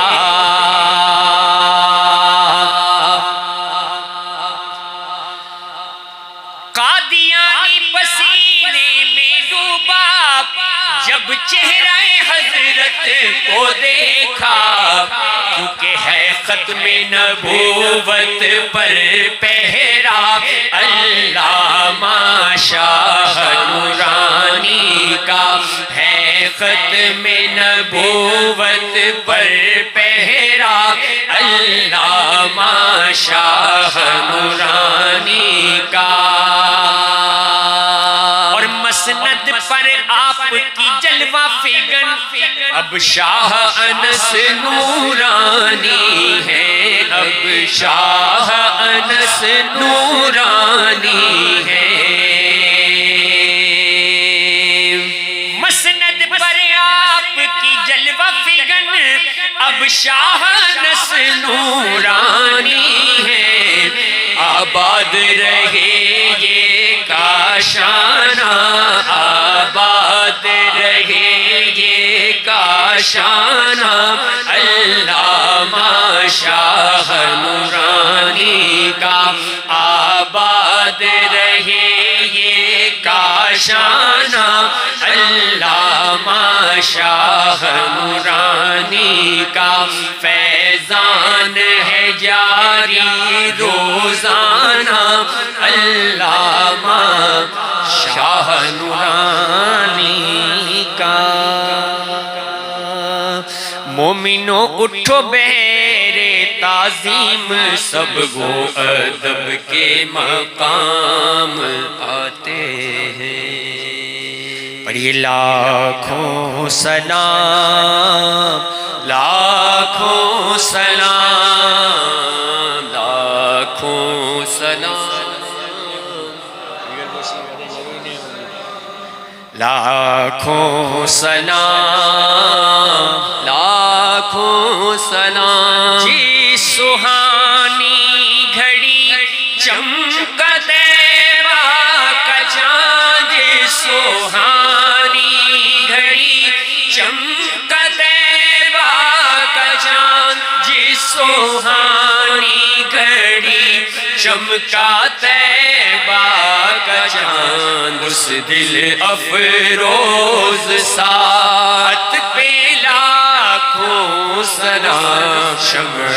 Speaker 3: قادیانی پسینے میں ڈوبا، جب چہرہ حضرت کو دیکھا، کیونکہ ہے ختم نبوت پر پہرا، علامہ شاہ نورانی کا ہے ختم نبوت پر پہرا، علامہ شاہ نورانی کا۔ اور مسند پر آپ کی جلوہ فگن اب شاہ انس نورانی ہے، اب شاہ انس نورانی ہے، مسند پر آپ کی جلوہ فگن اب شاہ انس نورانی ہے، آباد رہے یہ کاشانہ، آباد رہے یہ کاشانہ، علامہ شاہ نورانی کا آباد رہے یہ کاشانہ، علامہ شاہ نورانی کا فیضان ہے جاری روزانہ، علامہ شاہ نورانی کا۔ مومنو اٹھو بہرے تعظیم، سب گو ادب کے مقام آتے ہیں، پڑھیے لاکھوں سلام، لاکھوں سلام، لاکھوں سلام، لاکھوں سلام، لاکھوں سلام۔ جی سہانی گھڑی چمکا دیوا کا چاند، جی سہانی گھڑی چمکا دیوا کا چاند، جی سہانی گھڑی چمکا دیوا کا چاند، اس دل افروز ساتھ پہ لاکھوں سلام، شمع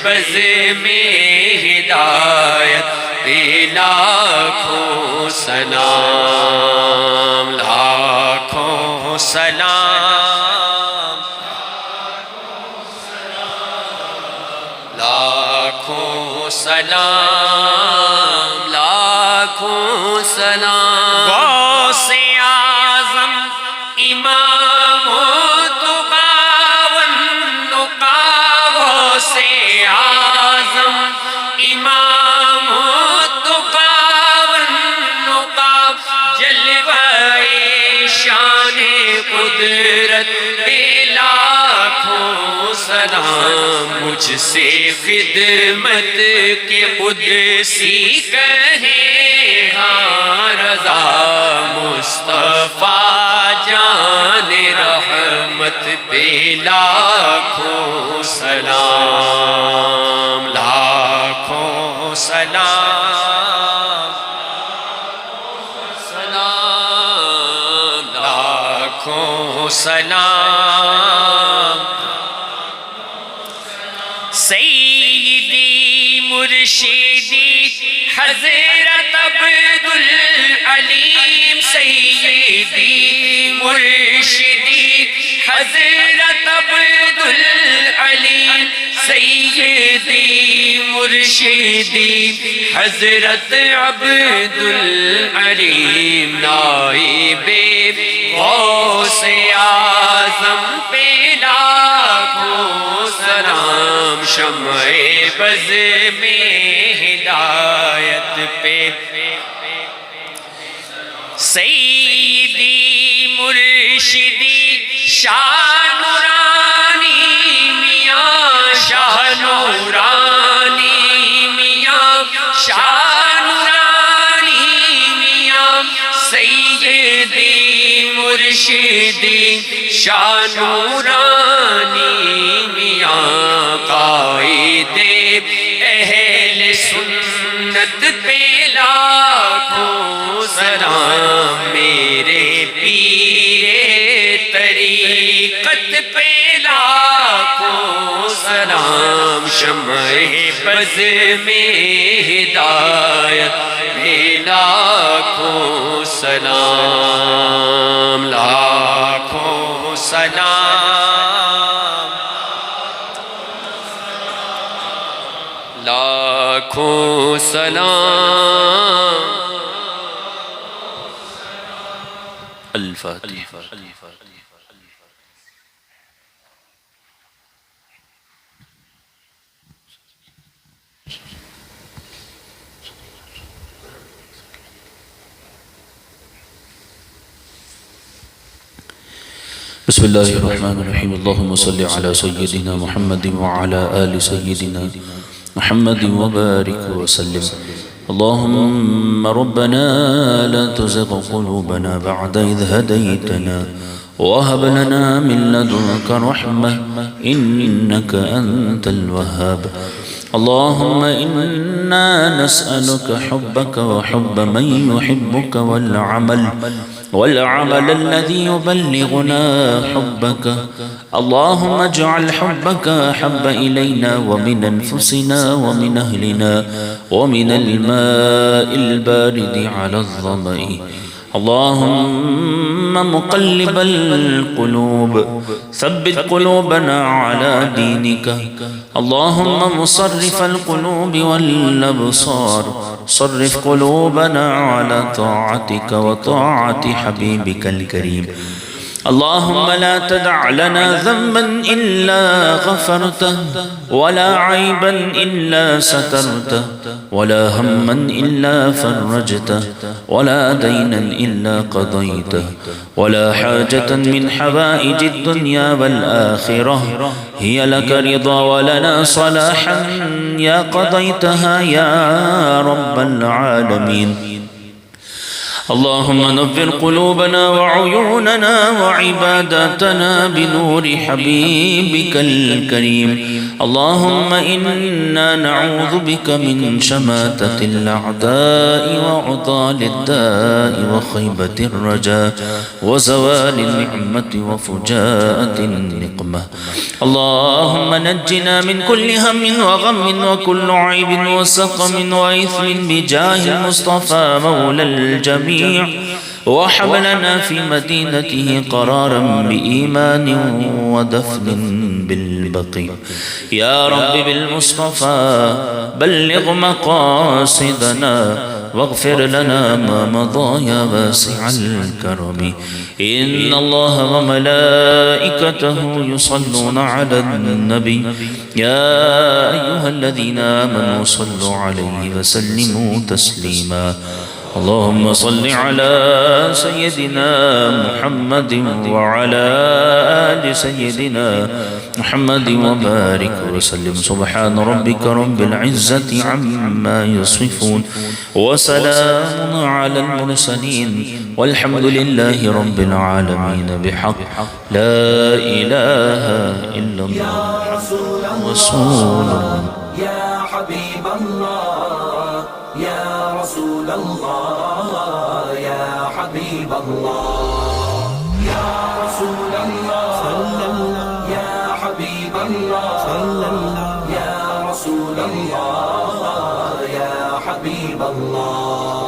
Speaker 3: بز میں ہدایت پہ لاکھوں سلام، لاکھوں سلام، لاکھوں سلام، لاکھوں سلام۔ غوث اعظم امام تقاون نقا، غوث اعظم امام تقاون نقا، جلوہ شان مجھ سے خدمت کے قدسی کہیں ہاں رضا مصطفیٰ جان رحمت پہ لاکھوں سلام لاکھوں سلام سلام لاکھوں سلام سیدی مرشدی حضرت عبدالعلیم سیدی مرشدی حضرت عبدالعلیم سیدی مرشدی حضرت عبدالعلیم نائب غوث اعظم پہ لاکھوں سلام شمع بز میں ہدایت پہ سیدی مرشدی شاہ نورانی میاں شاہ نورانی میاں شاہ نورانی میاں سیدی مرشدی شاہ نورانی میاں قائد اہل سنت پہ لاکھوں سلام میرے پیر طریقت پہ لاکھوں سلام شمع بز میں ہدایت پہ لاکھوں سلام لاکھوں سلام لاکھوں سلام
Speaker 1: الفاتحہ. بسم الله الرحمن الرحيم. اللهم صل على سيدنا محمد وعلى آل سيدنا محمد وبارك وسلم. اللهم ربنا لا تزغ قلوبنا بعد إذ هديتنا وهب لنا من لدنك رحمة إنك أنت الوهاب. اللهم إنا نسألك حبك وحب من يحبك والعمل الذي يبلغنا حبك. اللهم اجعل حبك أحب إلينا ومن أنفسنا ومن أهلنا ومن الماء البارد على الظمأ. اللهم مقلب القلوب ثبت قلوبنا على دينك. اللهم مصرف القلوب والأبصار صرف قلوبنا على طاعتك وطاعة حبيبك الكريم. اللهم لا تدع لنا ذنبا إلا غفرته ولا عيبا إلا سترته ولا هما إلا فرجته ولا دينا إلا قضيته ولا حاجة من حوائج الدنيا والآخرة هي لك رضا ولنا صلاحا يا قضيتها يا رب العالمين. اللهم نور قلوبنا وعيوننا وعباداتنا بنور حبيبك الكريم. اللهم إنا نعوذ بك من شماتة الأعداء وعطال الداء وخيبة الرجاء وزوال النعمة وفجاءة النقمة. اللهم نجنا من كل هم وغم وكل عيب وسقم وإثم بجاه المصطفى مولى الجميع. وهب لنا في مدينته قرارا بإيمان ودفن بالبقيع. يا رب بالمصطفى بلغ مقاصدنا واغفر لنا ما مضى يا واسع الكرم. إن الله وملائكته يصلون على النبي يا أيها الذين آمنوا صلوا عليه وسلموا تسليما. اللهم صل على سيدنا محمد وعلى آل سيدنا محمد وبارك وسلم. سبحان ربك رب العزة عما يصفون وسلام على المرسلين والحمد لله رب العالمين بحق لا إله إلا الله رسول الله.
Speaker 4: يا حبيب الله يا رسول الله يا حبيب الله يا رسول الله يا حبيب الله يا رسول الله يا حبيب الله.